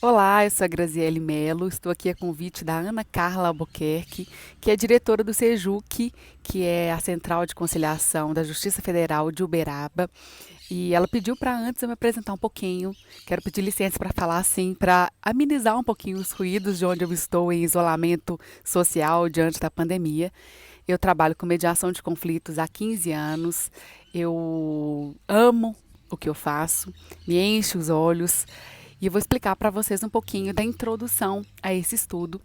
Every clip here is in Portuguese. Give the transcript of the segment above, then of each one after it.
Olá, eu sou a Graziele Melo, estou aqui a convite da Ana Carla Albuquerque, que é diretora do SEJUC, que é a Central de Conciliação da Justiça Federal de Uberaba. E ela pediu para antes eu me apresentar um pouquinho. Quero pedir licença para falar assim, para amenizar um pouquinho os ruídos de onde eu estou em isolamento social diante da pandemia. Eu trabalho com mediação de conflitos há 15 anos. Eu amo o que eu faço, me enche os olhos. E eu vou explicar para vocês um pouquinho da introdução a esse estudo.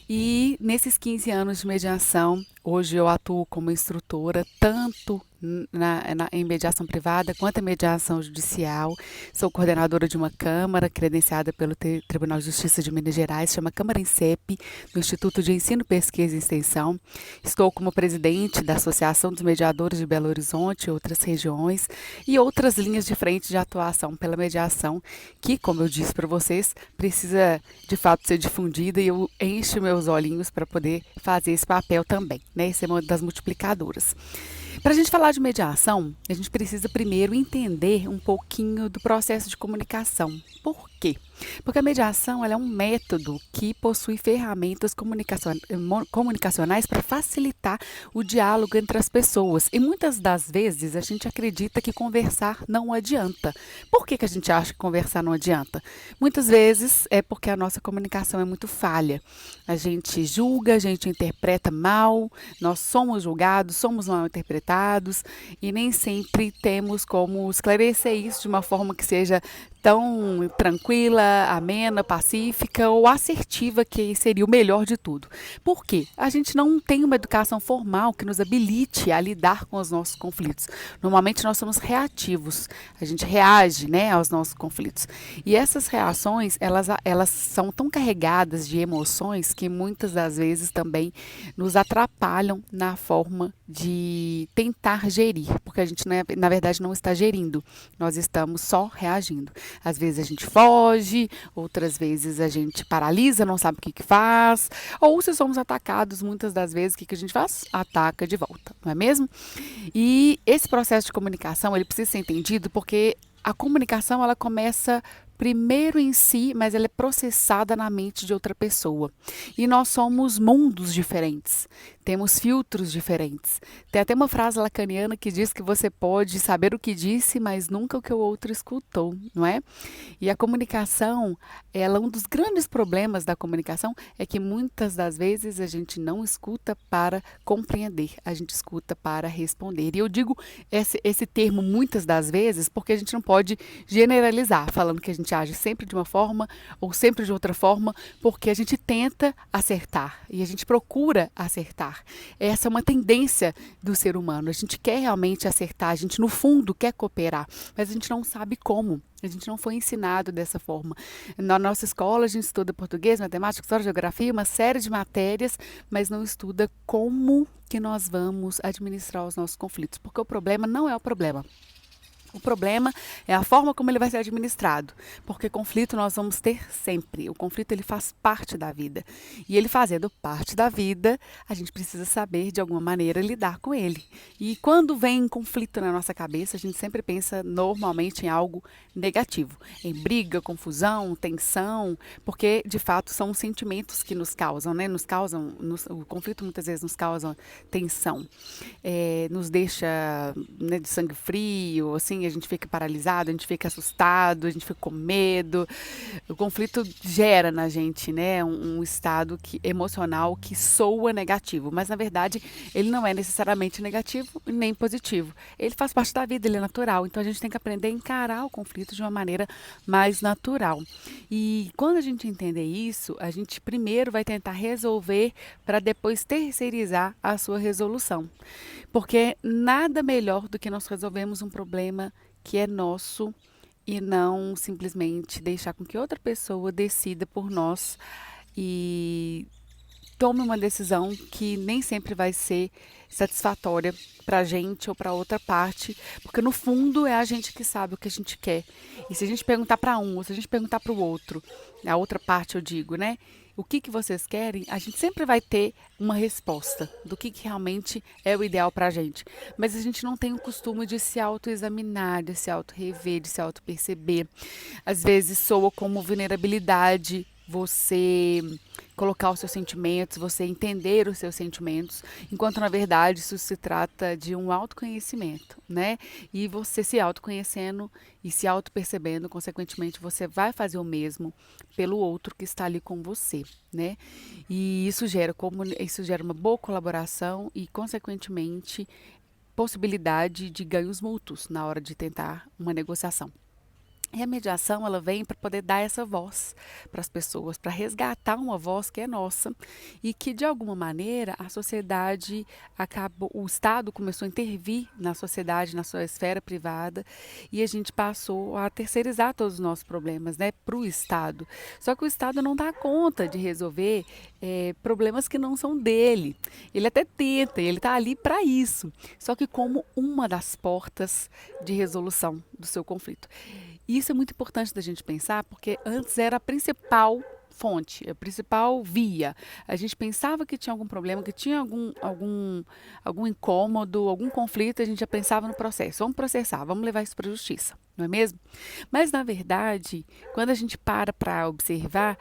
E nesses 15 anos de mediação, hoje eu atuo como instrutora, tanto em mediação privada quanto em mediação judicial. Sou coordenadora de uma Câmara credenciada pelo Tribunal de Justiça de Minas Gerais, chama Câmara INSEP, do Instituto de Ensino, Pesquisa e Extensão. Estou como presidente da Associação dos Mediadores de Belo Horizonte e outras regiões e outras linhas de frente de atuação pela mediação, que, como eu disse para vocês, precisa de fato ser difundida e eu encho meus olhinhos para poder fazer esse papel também, né? Esse é uma das multiplicadoras. Para a gente falar de mediação, a gente precisa primeiro entender um pouquinho do processo de comunicação. Por quê? Porque a mediação ela é um método que possui ferramentas comunicacionais para facilitar o diálogo entre as pessoas. E muitas das vezes a gente acredita que conversar não adianta. Por que a gente acha que conversar não adianta? Muitas vezes é porque a nossa comunicação é muito falha. A gente julga, a gente interpreta mal, nós somos julgados, somos mal interpretados e nem sempre temos como esclarecer isso de uma forma que seja tão tranquila, amena, pacífica ou assertiva, que seria o melhor de tudo. Por quê? A gente não tem uma educação formal que nos habilite a lidar com os nossos conflitos. Normalmente nós somos reativos, a gente reage, né, aos nossos conflitos. E essas reações, elas são tão carregadas de emoções que muitas das vezes também nos atrapalham na forma de tentar gerir, porque a gente, na verdade, não está gerindo, nós estamos só reagindo. Às vezes a gente foge, outras vezes a gente paralisa, não sabe o que faz, ou se somos atacados, muitas das vezes, o que a gente faz? Ataca de volta, não é mesmo? E esse processo de comunicação, ele precisa ser entendido porque a comunicação, ela começa primeiro em si, mas ela é processada na mente de outra pessoa. E nós somos mundos diferentes, temos filtros diferentes. Tem até uma frase lacaniana que diz que você pode saber o que disse, mas nunca o que o outro escutou, não é? E a comunicação, ela, um dos grandes problemas da comunicação é que muitas das vezes a gente não escuta para compreender, a gente escuta para responder. E eu digo esse termo muitas das vezes porque a gente não pode generalizar, falando que a gente age sempre de uma forma ou sempre de outra forma, porque a gente tenta acertar e a gente procura acertar. Essa é uma tendência do ser humano. A gente quer realmente acertar, a gente no fundo quer cooperar, mas a gente não sabe como. A gente não foi ensinado dessa forma. Na nossa escola, a gente estuda português, matemática, história, geografia, uma série de matérias, mas não estuda como que nós vamos administrar os nossos conflitos. Porque o problema não é o problema. O problema é a forma como ele vai ser administrado, porque conflito nós vamos ter sempre. O conflito ele faz parte da vida. E ele fazendo parte da vida, a gente precisa saber de alguma maneira lidar com ele. E quando vem conflito na nossa cabeça, a gente sempre pensa normalmente em algo negativo, em briga, confusão, tensão, porque de fato são os sentimentos que nos causam, né? O conflito muitas vezes nos causa tensão, nos deixa, né, de sangue frio, assim, a gente fica paralisado, a gente fica assustado, a gente fica com medo. O conflito gera na gente, né, um estado emocional que soa negativo, mas na verdade ele não é necessariamente negativo nem positivo. Ele faz parte da vida, ele é natural. Então a gente tem que aprender a encarar o conflito de uma maneira mais natural. E quando a gente entender isso, a gente primeiro vai tentar resolver para depois terceirizar a sua resolução. Porque nada melhor do que nós resolvermos um problema que é nosso e não simplesmente deixar com que outra pessoa decida por nós e tome uma decisão que nem sempre vai ser satisfatória para a gente ou para outra parte, porque no fundo é a gente que sabe o que a gente quer. E se a gente perguntar para um, ou se a gente perguntar para o outro, a outra parte eu digo, né? o que vocês querem, a gente sempre vai ter uma resposta do que realmente é o ideal para a gente. Mas a gente não tem o costume de se autoexaminar, de se auto-rever, de se auto-perceber. Às vezes soa como vulnerabilidade você colocar os seus sentimentos, você entender os seus sentimentos, enquanto na verdade isso se trata de um autoconhecimento, né? E você se autoconhecendo e se autopercebendo, consequentemente você vai fazer o mesmo pelo outro que está ali com você, né? E isso gera uma boa colaboração e consequentemente possibilidade de ganhos mútuos na hora de tentar uma negociação. E a mediação, ela vem para poder dar essa voz para as pessoas, para resgatar uma voz que é nossa e que, de alguma maneira, a sociedade acabou, o Estado começou a intervir na sociedade, na sua esfera privada, e a gente passou a terceirizar todos os nossos problemas, né, para o Estado. Só que o Estado não dá conta de resolver problemas que não são dele. Ele até tenta, ele está ali para isso, só que como uma das portas de resolução do seu conflito. E isso é muito importante da gente pensar, porque antes era a principal fonte, a principal via. A gente pensava que tinha algum problema, que tinha algum incômodo, algum conflito, a gente já pensava no processo. Vamos processar, vamos levar isso para a justiça, não é mesmo? Mas, na verdade, quando a gente para observar,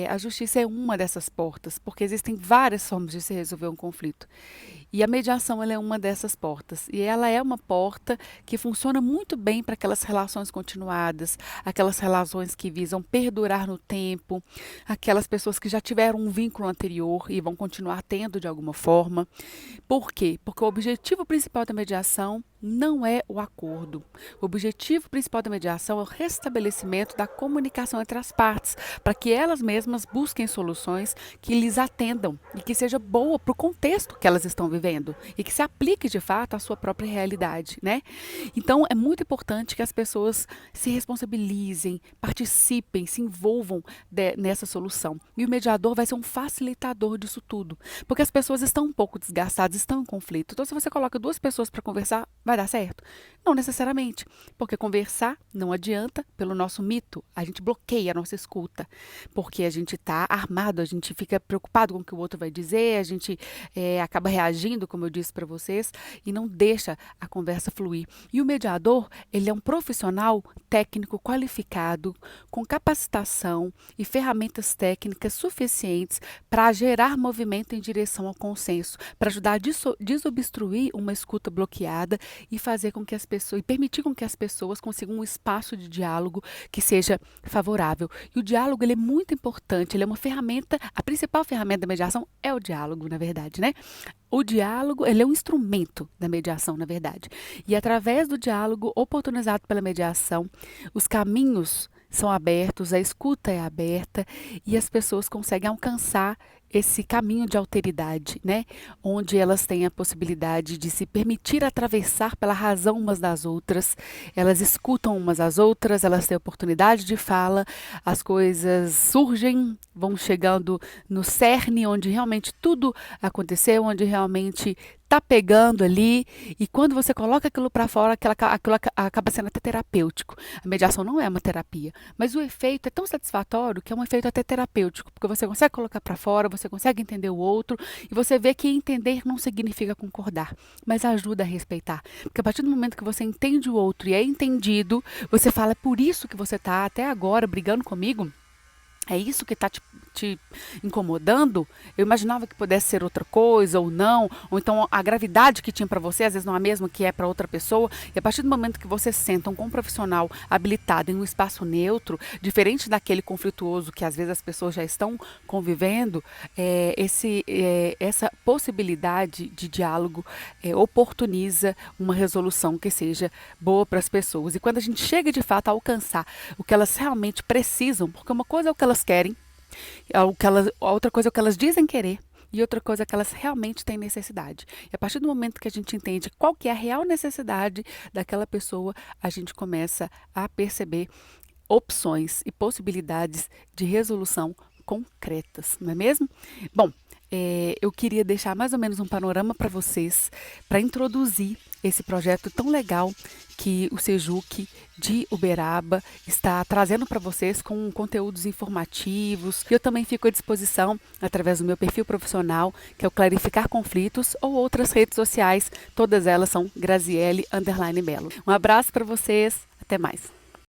a justiça é uma dessas portas, porque existem várias formas de se resolver um conflito. E a mediação ela é uma dessas portas. E ela é uma porta que funciona muito bem para aquelas relações continuadas, aquelas relações que visam perdurar no tempo, aquelas pessoas que já tiveram um vínculo anterior e vão continuar tendo de alguma forma. Por quê? Porque o objetivo principal da mediação não é o acordo. O objetivo principal da mediação é o restabelecimento da comunicação entre as partes, para que elas mesmas busquem soluções que lhes atendam e que seja boa para o contexto que elas estão vivendo e que se aplique de fato à sua própria realidade, né? Então é muito importante que as pessoas se responsabilizem, participem, se envolvam nessa solução. E o mediador vai ser um facilitador disso tudo, porque as pessoas estão um pouco desgastadas, estão em conflito. Então se você coloca duas pessoas para conversar, vai dar certo? Não necessariamente, porque conversar não adianta pelo nosso mito. A gente bloqueia a nossa escuta, porque a gente está armado, a gente fica preocupado com o que o outro vai dizer, a gente acaba reagindo, como eu disse para vocês, e não deixa a conversa fluir. E o mediador, ele é um profissional técnico qualificado, com capacitação e ferramentas técnicas suficientes para gerar movimento em direção ao consenso, para ajudar a desobstruir uma escuta bloqueada e fazer com que as pessoas, e permitir com que as pessoas consigam um espaço de diálogo que seja favorável. E o diálogo, ele é muito importante, ele é uma ferramenta, a principal ferramenta da mediação é o diálogo, na verdade, né? O diálogo, ele é um instrumento da mediação, na verdade. E através do diálogo oportunizado pela mediação, os caminhos são abertos, a escuta é aberta e as pessoas conseguem alcançar esse caminho de alteridade, né? Onde elas têm a possibilidade de se permitir atravessar pela razão umas das outras, elas escutam umas às outras, elas têm oportunidade de fala, as coisas surgem, vão chegando no cerne onde realmente tudo aconteceu, onde realmente tá pegando ali, e quando você coloca aquilo para fora, aquilo acaba sendo até terapêutico. A mediação não é uma terapia, mas o efeito é tão satisfatório que é um efeito até terapêutico, porque você consegue colocar para fora, você consegue entender o outro, e você vê que entender não significa concordar, mas ajuda a respeitar. Porque a partir do momento que você entende o outro e é entendido, você fala, é por isso que você tá até agora brigando comigo? É isso que está te incomodando? Eu imaginava que pudesse ser outra coisa ou não, ou então a gravidade que tinha para você, às vezes não é a mesma que é para outra pessoa. E a partir do momento que você senta com um profissional habilitado em um espaço neutro, diferente daquele conflituoso que às vezes as pessoas já estão convivendo, essa possibilidade de diálogo oportuniza uma resolução que seja boa para as pessoas. E quando a gente chega de fato a alcançar o que elas realmente precisam, porque uma coisa é o que elas querem, outra coisa é o que elas dizem querer, e outra coisa é que elas realmente têm necessidade. E a partir do momento que a gente entende qual que é a real necessidade daquela pessoa, a gente começa a perceber opções e possibilidades de resolução concretas, não é mesmo? Bom, eu queria deixar mais ou menos um panorama para vocês, para introduzir esse projeto tão legal que o Sejuc de Uberaba está trazendo para vocês com conteúdos informativos. Eu também fico à disposição através do meu perfil profissional, que é o Clarificar Conflitos, ou outras redes sociais, todas elas são Graziele_Melo. Um abraço para vocês, até mais.